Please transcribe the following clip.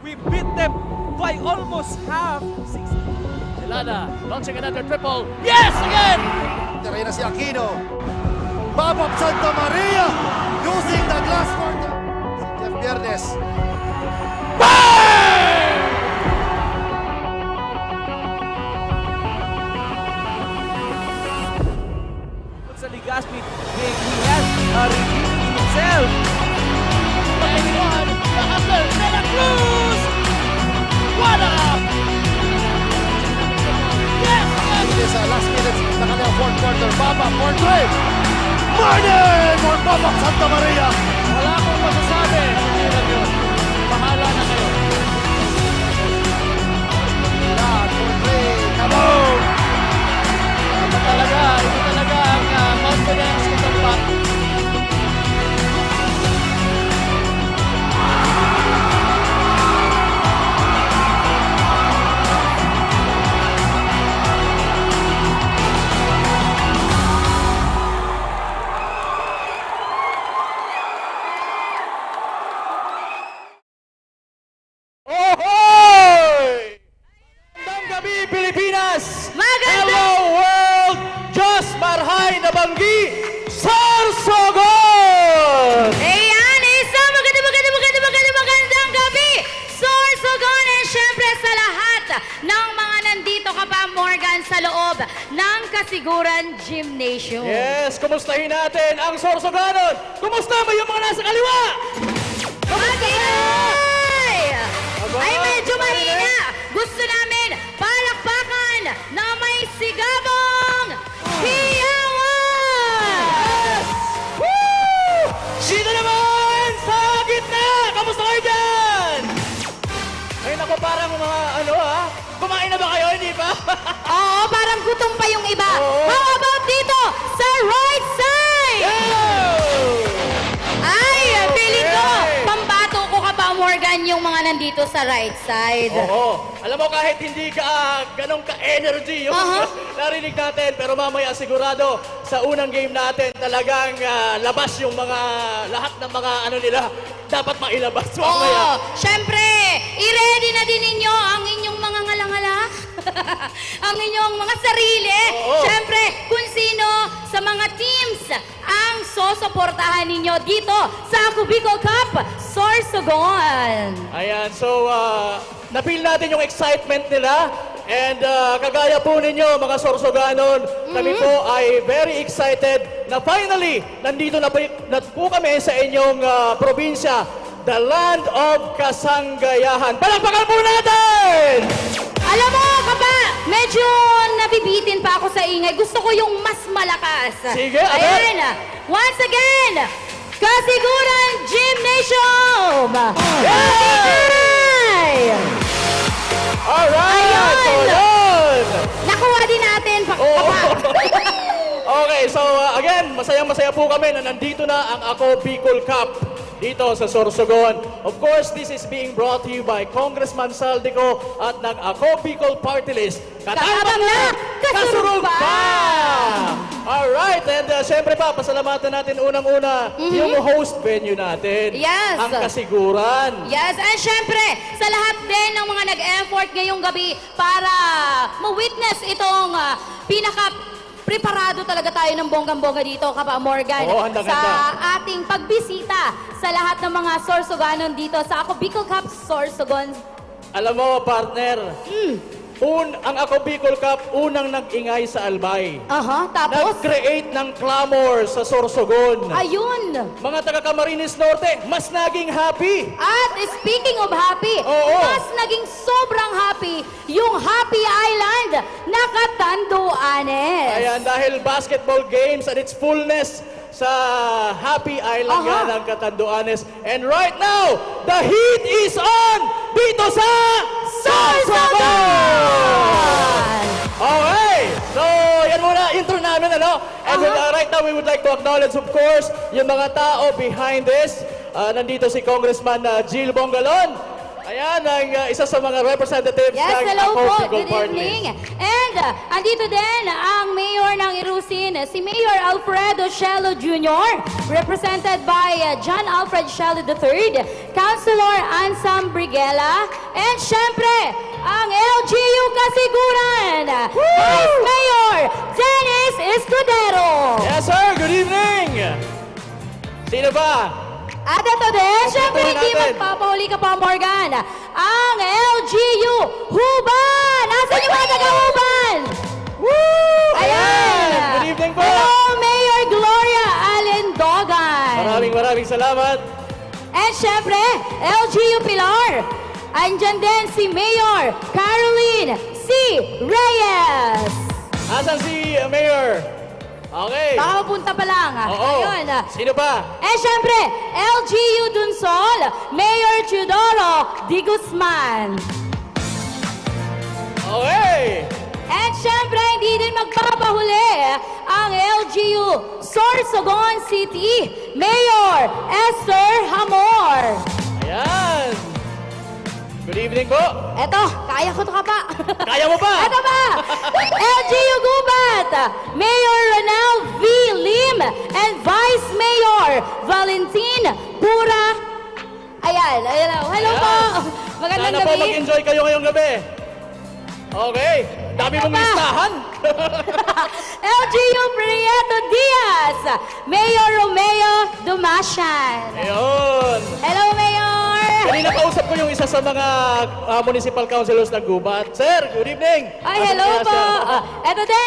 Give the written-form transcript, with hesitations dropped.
We beat them by almost half. Delana launching another triple. Yes, again! Tira na si Aquino. Babab Santa Maria using the glass for the... Si Jeff Viernes. Sa Ligaspi, he has redeemed himself. One, the hustler, Santa Cruz! What up? Yes! It is last minutes na kanyang fourth quarter. Babab for three. Martin for Babab Santa Maria. Wala akong masasabi. Hindi na yun. Bahala na kayo. That for three. Come on. Ito talaga ang confidence ng tampak. Magandang gabi, Pilipinas! Maganda! Hello, world! Diyos marhay na banggi, Sorsogon! Ayan, isang magandang gabi! Sorsogon, and syempre sa lahat ng mga nandito ka pa, Morgan, sa loob ng Kasiguran Gymnasium. Yes, kumustahin natin ang Sorsoganon! Kumusta ba yung mga nasa kaliwa? Magingay! Aba, Ay, medyo aba, mahina. Gusto namin palakpakan na may sigabong hiyawan! Woo! Sino naman sa gitna? Kamusta kayo dyan? Ay, naku, parang mga kumain na ba kayo? Hindi pa? Oo, parang gutom pa yung iba. Oo. How about dito sa right side? Ay, feeling ko, Okay. pambato ko ka pa, Morgan, yung mga nandito sa right side. Oo. Alam mo, kahit hindi ka ganong ka-energy yung narinig natin, pero mamaya sigurado sa unang game natin talagang labas yung mga lahat ng mga nila dapat mailabas mamaya. Oo, syempre, i-ready na din ninyo ang inyong mga ngalangala, ang inyong mga sarili. Oo. Syempre, kung sino sa mga teams ang sosuportahan ninyo dito sa Cubico Cup, Sorsogon. Ayan, so na-feel natin yung excitement nila. And kagaya po ninyo, mga Sorsoganon, kami po ay very excited na finally, nandito na po kami sa inyong probinsya, the land of Kasanggayahan. Palakpakan po natin! Alam mo, kapa, medyo nabibitin pa ako sa ingay. Gusto ko yung mas malakas. Sige, agad. Ayan, once again, Kasiguran Gymnasium! Yay! Alright! Ayun! So yun! Nakuha din natin, kapa. Okay, so again, masayang-masaya po kami na nandito na ang Ako Bicol Cup dito sa Sorsogon. Of course, this is being brought to you by Congressman Saldico at ng Ako Bicol Party List. Katabang na, kasurog pa! Alright, and syempre pa, pasalamatan natin unang-una yung host venue natin. Yes. Ang Kasiguran. Yes, and syempre, sa lahat din ng mga nag-effort ngayong gabi para ma-witness itong preparado talaga tayo ng bonggang-bongga dito, Kapa Morgan. Oo, handang-handa. Sa ating pagbisita sa lahat ng mga Sorsoganon dito sa Ako Bicol Cup Sorsogon. Alam mo, partner, ang Ako Bicol Cup, unang nag-ingay sa Albay. Tapos? Nag-create ng clamor sa Sorsogon. Ayun! Mga taga Camarines Norte, mas naging happy. At speaking of happy, Oo. mas naging sobrang happy yung Happy Island na Catanduanes. Ayan, dahil basketball games at its fullness sa Happy Island nga ng Catanduanes. And right now, the heat is on dito sa Sorsogon! Okay, so yan muna, intro namin, ano? And right now, we would like to acknowledge, of course, yung mga tao behind this. Nandito si Congressman Jill Bongalon. Ayan ang isa sa mga representatives Yes, ng hello po. Ako Good Bicol Party evening. List. And andito din ang mayor ng Irusin, si Mayor Alfredo Shelo Jr., represented by John Alfred Shelo III, Councilor Ansam Briguela, and syempre, ang LGU Kasiguran, Vice Mayor Dennis Escudero. Yes, sir. Good evening. Sino ba? At ito din, syempre Tutuloy hindi natin. magpapahuli ka pa, Morgan, ang LGU Huban! Nasaan yung mga taga-Huban? Woo! Ayan! Good evening po. Hello, Mayor Gloria Alendogan! Maraming salamat. And syempre, LGU Pilar! Andyan din si Mayor Caroline C. Reyes! Asan si Mayor? Okay. Baka mapunta pa lang. Oo. Ayun. Sino ba? Eh, syempre, LGU Dunsol, Mayor Teodoro Di Guzman. Okay. And syempre, hindi din magpapahuli ang LGU Sorsogon City, Mayor Esther Hamor. Ayan. Good evening po. Eto, kaya ko to ka pa. Kaya mo pa? Eto pa, LGU Gubat, Mayor Ronel V. Lim, and Vice Mayor Valentin Pura. Ayan. Hello po. Magandang Sana po gabi. mag-enjoy kayo ngayong gabi. Okay. Dami Eto mong pa. listahan. LGU Prieto Diaz, Mayor Romeo Dumasian. Ayun. Hello, Mayor! Kanina kausap ko yung isa sa mga municipal councilors ng Gubat. Sir, good evening. Ay, hello Asan kaya po! siya? Eto din,